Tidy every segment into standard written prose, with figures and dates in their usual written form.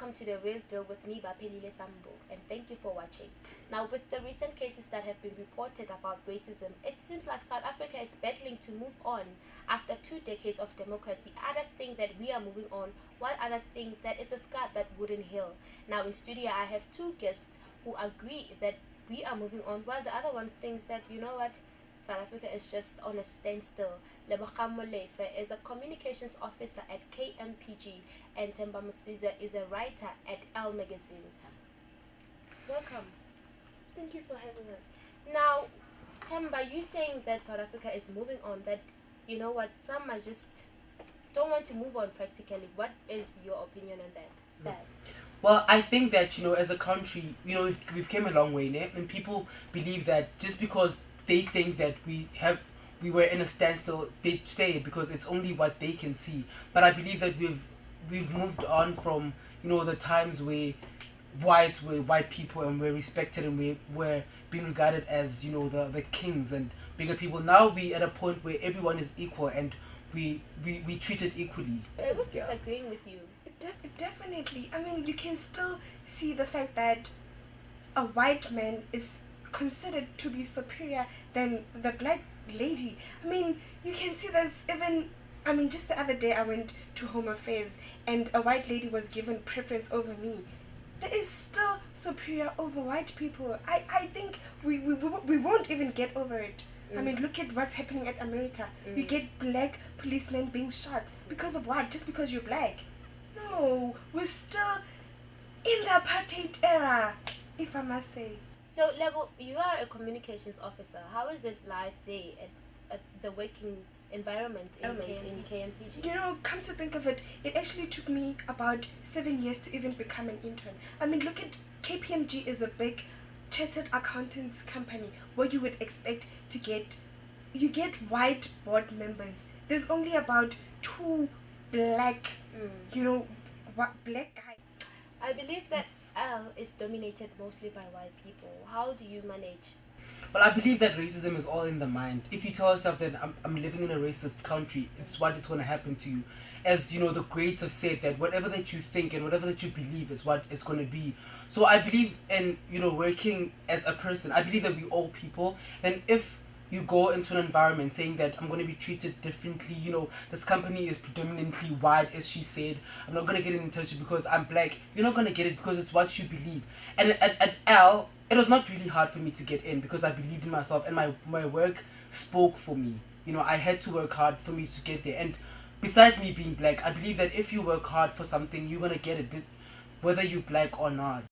welcome to The Real Deal with me, Bapelile Sambo, and thank you for watching. Now, with the recent cases that have been reported about racism, it seems like South Africa is battling to move on after 2 decades of democracy. Others think that we are moving on, while others think that it's a scar that wouldn't heal. Now, in studio, I have 2 guests who agree that we are moving on, while the other one thinks that, you know what, South Africa is just on a standstill. Lebogang Molefe is a communications officer at KMPG, and Temba Musiza is a writer at Elle Magazine. Welcome. Thank you for having us. Now, Temba, you saying that South Africa is moving on, that, you know what, some are just don't want to move on practically. What is your opinion on that? Well, I think that, as a country, we've came a long way, né? And people believe that just because they think that we were in a standstill, they say it because it's only what they can see. But I believe that we've moved on from, the times where whites were white people and were respected and we were being regarded as, the kings and bigger people. Now we at a point where everyone is equal and we treated equally. I was disagreeing with you. Definitely. I mean, you can still see the fact that a white man is considered to be superior than the black lady. I mean, you can see this even, just the other day I went to Home Affairs and a white lady was given preference over me. There is still superior over white people. I think we won't even get over it. I mean, look at what's happening at America. You get black policemen being shot because of what? Just because you're black? No, we're still in the apartheid era, if I must say. So, Lebo, you are a communications officer. How is it like there at the working environment in KMPG? Come to think of it, it actually took me about 7 years to even become an intern. I mean, look at KPMG is a big chartered accountants company where you would expect to get white board members. There's only about 2 black, black guys. I believe that is dominated mostly by white people. How do you manage? Well, I believe that racism is all in the mind. If you tell yourself that I'm living in a racist country, it's what it's going to happen to you. As the greats have said, that whatever that you think and whatever that you believe is what it's going to be. So I believe in, working as a person. I believe that we all people. And if you go into an environment saying that I'm going to be treated differently, this company is predominantly white, as she said, I'm not going to get an internship because I'm black, you're not going to get it because it's what you believe. And at Elle, it was not really hard for me to get in because I believed in myself and my work spoke for me. I had to work hard for me to get there. And besides me being black, I believe that if you work hard for something, you're going to get it, whether you're black or not.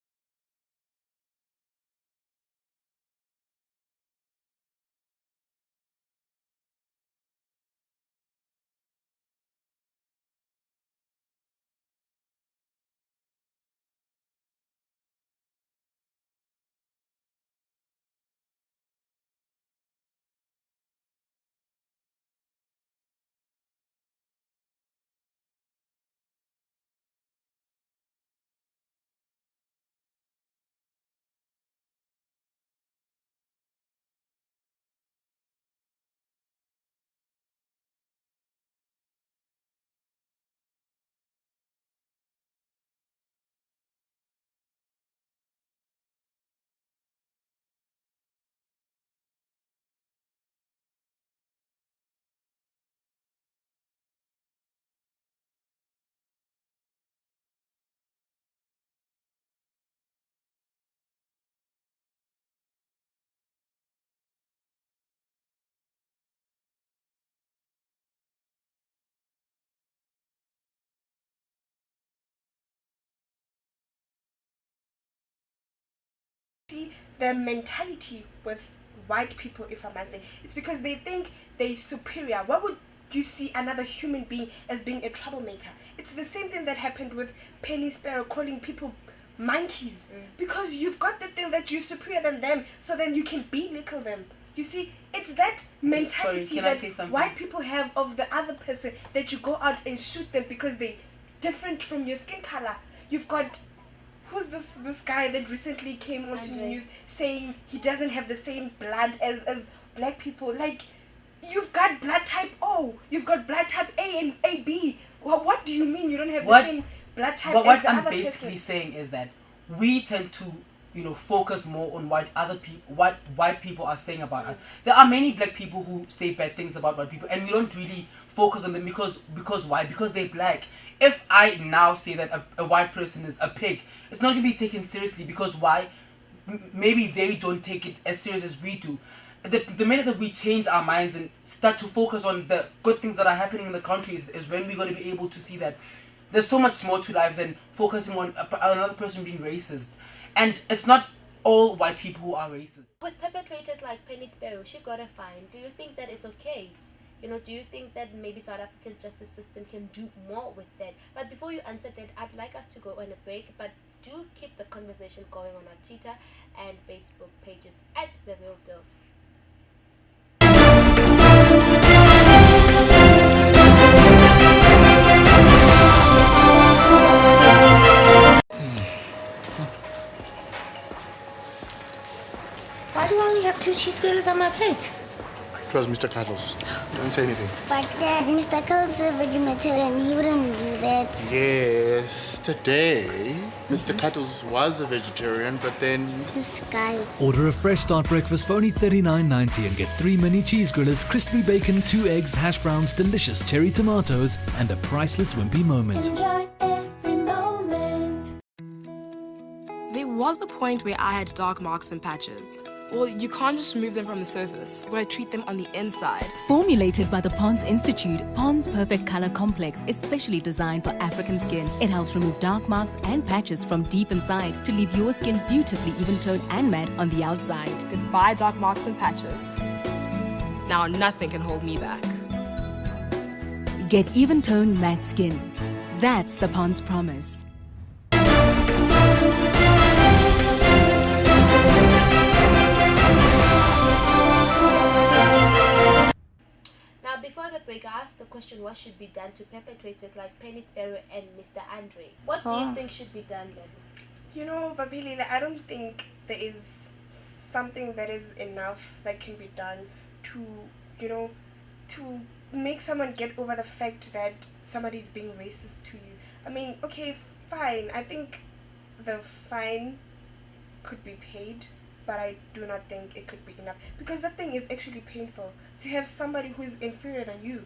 See the mentality with white people, if I must say, it's because they think they're superior. Why would you see another human being as being a troublemaker? It's the same thing that happened with Penny Sparrow calling people monkeys, because you've got the thing that you're superior than them, so then you can belittle them. You see, it's that mentality that white people have of the other person, that you go out and shoot them because they're different from your skin color. You've got, who's this guy that recently came onto the news saying he doesn't have the same blood as black people? Like, you've got blood type O, you've got blood type A and AB. Well, what do you mean you don't have the same blood type But as what the I'm other basically person. saying is that we tend to, focus more on what white people are saying about us. There are many black people who say bad things about white people, and we don't really focus on them because why? Because they're black. If I now say that a white person is a pig, it's not gonna be taken seriously because why? Maybe they don't take it as serious as we do. The minute that we change our minds and start to focus on the good things that are happening in the country is when we're going to be able to see that there's so much more to life than focusing on another person being racist. And it's not all white people who are racist. With perpetrators like Penny Sparrow, she got a fine. Do you think that it's okay? Do you think that maybe South Africa's justice system can do more with that? But before you answer that, I'd like us to go on a break, but do keep the conversation going on our Twitter and Facebook pages at The Real Deal. Why do I only have 2 cheese grillers on my plate? It was Mr. Carlos. Don't say anything. But Dad, Mr. Carlos is a vegetarian. He wouldn't do that. Yesterday, Mr. Carlos was a vegetarian, but then... This guy. Order a fresh start breakfast for only $39.90 and get 3 mini cheese grillers, crispy bacon, 2 eggs, hash browns, delicious cherry tomatoes, and a priceless wimpy moment. Enjoy every moment. There was a point where I had dark marks and patches. Well, you can't just remove them from the surface. You've got to treat them on the inside. Formulated by the Pond's Institute, Pond's Perfect Color Complex is specially designed for African skin. It helps remove dark marks and patches from deep inside to leave your skin beautifully even-toned and matte on the outside. Goodbye dark marks and patches. Now nothing can hold me back. Get even-toned matte skin. That's the Pond's promise. Before the break, I asked the question, what should be done to perpetrators like Penny Sparrow and Mr. Andre? What do you think should be done then? Babili, I don't think there is something that is enough that can be done to, to make someone get over the fact that somebody's being racist to you. I mean, okay, fine. I think the fine could be paid, but I do not think it could be enough, because that thing is actually painful to have somebody who is inferior than you,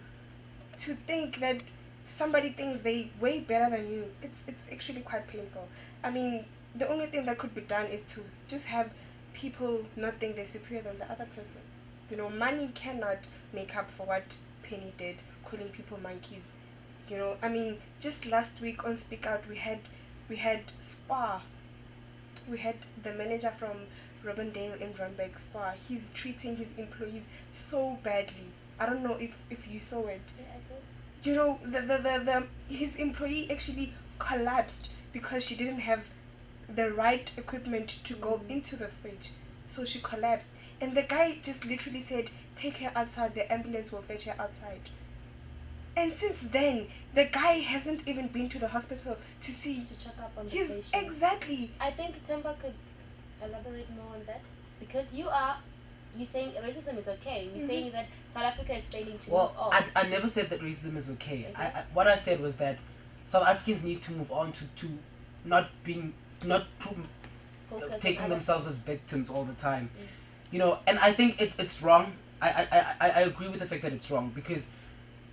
to think that somebody thinks they way better than you. It's actually quite painful. I mean, the only thing that could be done is to just have people not think they're superior than the other person. Money cannot make up for what Penny did, calling people monkeys. I mean, just last week on Speak Out, we had Spa. We had the manager from Robindale in Randburg Spa. He's treating his employees so badly. I don't know if you saw it. Yeah, I did. His employee actually collapsed because she didn't have the right equipment to go into the fridge. So she collapsed. And the guy just literally said, take her outside, the ambulance will fetch her outside. And since then, the guy hasn't even been to the hospital to see. To check up on the His patient. Exactly. I think Temba could elaborate more on that, because you're saying racism is okay. We're saying that South Africa is failing to move on. I never said that racism is okay. What I said was that South Africans need to move on to not taking themselves as victims all the time. And I think it's wrong. I agree with the fact that it's wrong, because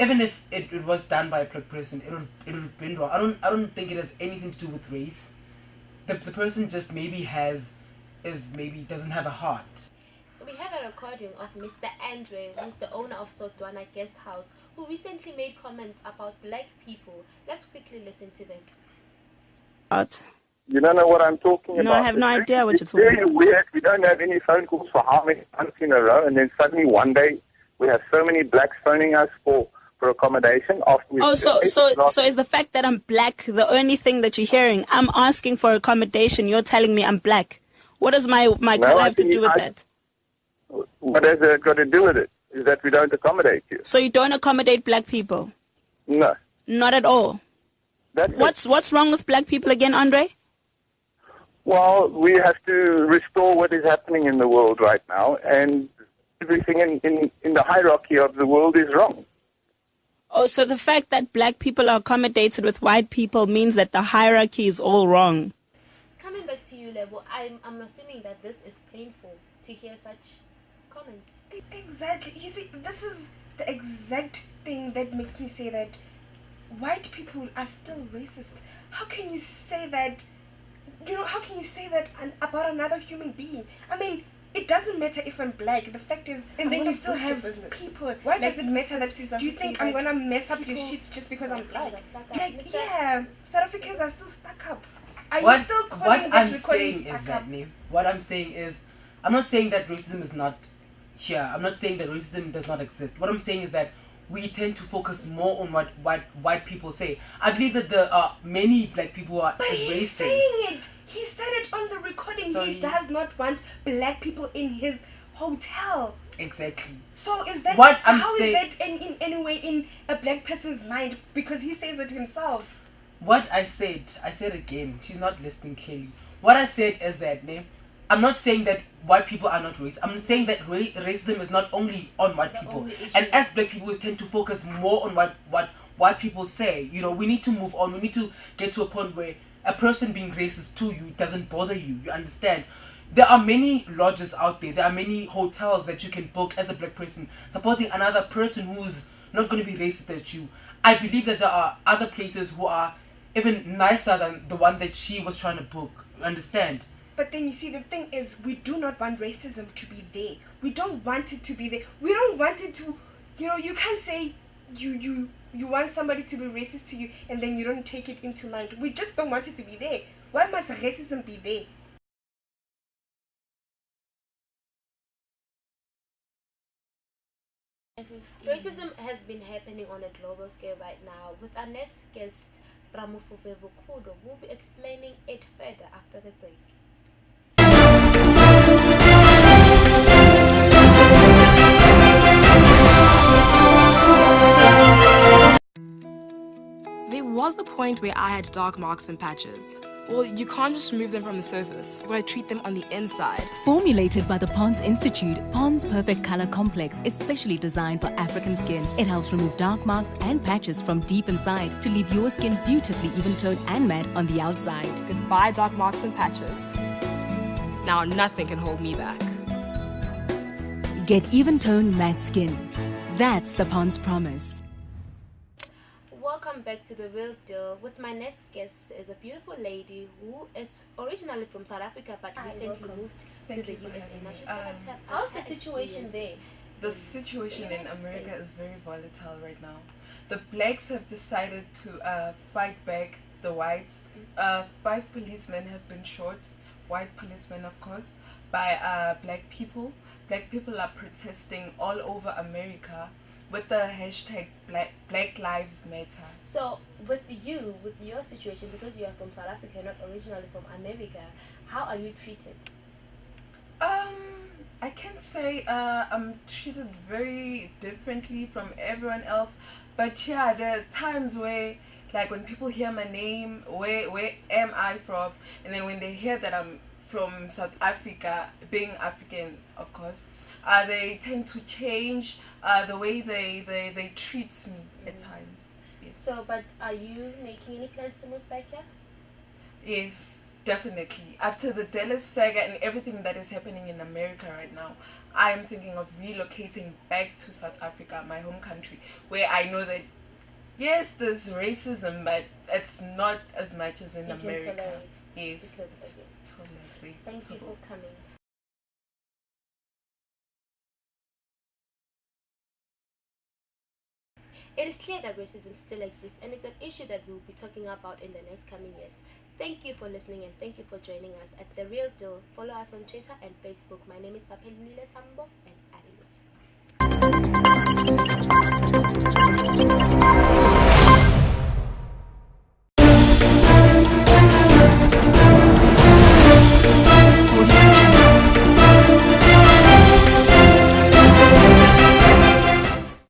even if it was done by a black person, it would have been wrong. I don't think it has anything to do with race. The person just maybe doesn't have a heart. We have a recording of Mr. Andre, who's the owner of Sodwana Guest House, who recently made comments about black people. Let's quickly listen to that. You don't know what I'm talking about. No, I have no idea what you're talking about. It's very weird. We don't have any phone calls for how many months in a row, and then suddenly one day we have so many blacks phoning us for accommodation. So is the fact that I'm black the only thing that you're hearing? I'm asking for accommodation. You're telling me I'm black. What does my color have to do with that? What has it got to do with it? Is that we don't accommodate you. So you don't accommodate black people? No. Not at all? What's wrong with black people again, Andre? Well, we have to restore what is happening in the world right now, and everything in the hierarchy of the world is wrong. Oh, so the fact that black people are accommodated with white people means that the hierarchy is all wrong. Coming back to you, Lebo, I'm assuming that this is painful to hear such comments. Exactly. You see, this is the exact thing that makes me say that white people are still racist. How can you say that? How can you say that about another human being? I mean, it doesn't matter if I'm black. The fact is, and then you still have people. Why does it matter that? Do you think I'm gonna mess up your shit just because I'm black? Like, yeah, South Africans are still stuck up. Are you still calling what that I'm recording saying is stuck that, up? Name. What I'm saying is, I'm not saying that racism is not here. I'm not saying that racism does not exist. What I'm saying is that we tend to focus more on what white people say. I believe that there are many black people who are But he's racist. saying it. He said it on the recording. Sorry. He does not want black people in his hotel. Exactly. So is that What I'm how saying- is that in any way in a black person's mind? Because he says it himself. What I said again. She's not listening clearly. What I said is that, Name, I'm not saying that white people are not racist. I'm saying that racism is not only on white people. And as black people, we tend to focus more on what white people say. We need to move on. We need to get to a point where a person being racist to you doesn't bother you. You understand? There are many lodges out there. There are many hotels that you can book as a black person, supporting another person who's not going to be racist at you. I believe that there are other places who are even nicer than the one that she was trying to book. You understand? But then you see, the thing is, we do not want racism to be there. We don't want it to be there. We don't want it to, you can't say you want somebody to be racist to you and then you don't take it into mind. We just don't want it to be there. Why must racism be there? Racism has been happening on a global scale right now. With our next guest, Ramufube Vukudo, we'll be explaining it further after the break. There was a point where I had dark marks and patches. Well, you can't just remove them from the surface. Where I treat them on the inside. Formulated by the Pond's Institute, Pond's Perfect Color Complex is specially designed for African skin. It helps remove dark marks and patches from deep inside to leave your skin beautifully even-toned and matte on the outside. Goodbye dark marks and patches. Now nothing can hold me back. Get even-toned matte skin. That's the Pond's promise. Welcome back to The Real Deal. With my next guest is a beautiful lady who is originally from South Africa but recently moved to the USA. Now she's going to tell us how's the situation there? The situation in America is very volatile right now. The blacks have decided to fight back the whites. 5 policemen have been shot, white policemen of course, by black people. Black people are protesting all over America with the hashtag Black Lives Matter. So with your situation, because you are from South Africa, not originally from America, how are you treated? I can't say I'm treated very differently from everyone else, but yeah, there are times where, like, when people hear my name, where am I from, and then when they hear that I'm from South Africa, being African of course, they tend to change the way they treat me at times. Yes. So, but are you making any plans to move back here? Yes, definitely. After the Dallas saga and everything that is happening in America right now, I am thinking of relocating back to South Africa, my home country, where I know that yes, there's racism, but it's not as much as in America. Yes, it's totally. Thank you for coming. It is clear that racism still exists, and it's an issue that we'll be talking about in the next coming years. Thank you for listening and thank you for joining us at The Real Deal. Follow us on Twitter and Facebook. My name is Keneiloe and adios.